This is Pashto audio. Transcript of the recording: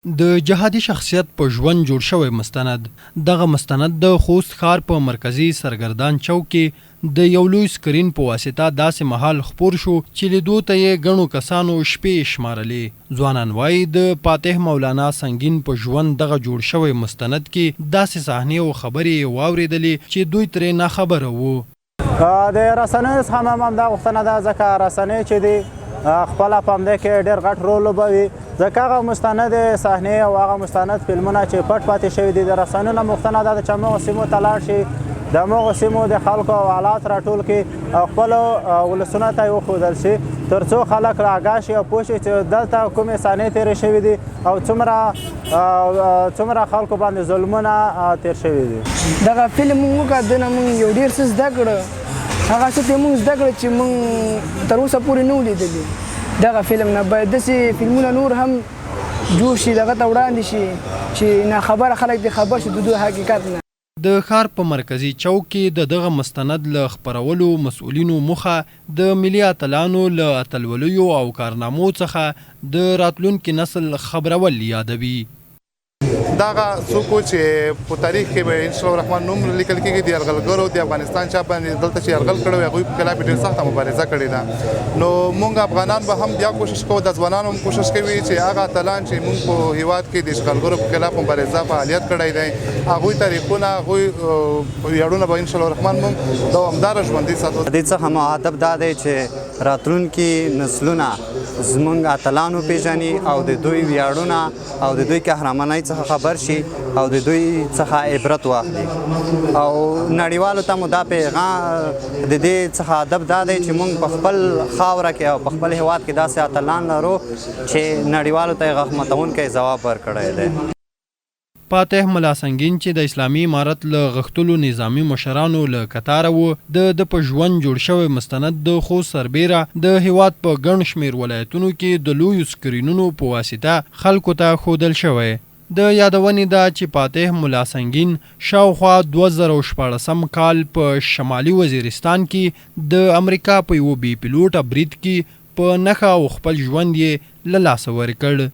د جهادي شخصیت په ژوند جوړ شوی مستند دغه مستند د خوست ښار په مرکزی سرګردان چوک کې د یو لوی سکرین په واسطه داسې مهال خپور شو چې لیدو ته یې ګڼو کسانو شپې شمارلې. ځوانان وایي د فاتح مولانا سنگین په ژوند دغه جوړ شوی مستند کې داسې صحنې او خبرې واورېدلې چې دوی ترې ناخبره وو. د رسنیو څخه هم همدا غوښتنه ده، ځکه رسنۍ چې دي خپله په همدې کې ډېر غټ رول لوبوي، ځکه هغه مستند صحنې او هغه مستند فلمونه چې پټ پاتې شوي دي د رسنیو نه غوښتنه ده چې همغو سیمو ته لاړ شي، د همغو سیمو د خلکو او حالات راټول کړي او خپلو ولسونو ته یې وښودل شي، تر څو خلک راآګاه شي او پوه شي چې دلته کومې صحنې تېرې شوي دي او څومره خلکو باندې ظلمونه تېر شوي دي. دغه فلم موږ وکړ، دنه موږ یو ډېر څه زده کړه، هغه څه ته موږ زده کړه چې موږ تر اوسه پورې نه و لیدلي. دغه فلم نه باید داسې فلمونه نور هم جوړ شي، دغه ته وړاندې شي چې ناخبره خلک دې خبر شي د دوی حقیقت نه. د ښار په مرکزی چوک کې د دغه مستند له خپرولو مسؤلینو موخه د ملي اتلانو له اتلولیو او کارنامو څخه د راتلونکي نسل خبرول یادوي. دغه څوک چې په تاریخ کې به انشاء الله الرحمن نوم لیکل کېږي د یرغلګرو د افغانستان چا باندې دلته چې یرغل کړی هغوی په خلاف ډېر سخته مبارزه کړې ده. نو موږ افغانان به هم بیا کوشش کوو، د ځوانانو هم کوشش کوي چې هغه اتلان چې موږ په هیواد کې د اشغالګرو په خلاف مبارزه فعالیت کړی دی هغوی تاریخونه هغوی ویاړونه به انشاء الله الرحمن موږ دوامداره ژوندي ساتو. د دې څخه مو هدف دا دی چې راتلونکي نسلونه زموږ اتلانو پیژني او د دوی ویاړونه او د دوی قهرمانۍ څخه خبر شي او د دوی څخه عبرت واخلي. او نړیوالو ته مو دا پیغام د دې څخه هدف دا دی چې موږ په خپل خاوره کې او په خپل هیواد کې داسې اتلان لرو چې نړیوالو ته یې غږ ماتونکی ځواب ورکړی دی. فاتح مولا سنگین چې د اسلامي امارت له غښتلو نظامي مشرانو له کتاره و د په ژوند جوړ شوی مستند د خوست سربیره د هیواد په ګڼ شمېر ولایتونو کې د لویو سکرینونو په واسطه خلکو ته ښودل شوی. د یادونې ده چې فاتح مولا سنگین شاوخوا 2014 کال په شمالي وزیرستان کې د امریکا په یوه بې پیلوټه برید کې په نښه او خپل ژوند یې له لاسه ورکړ.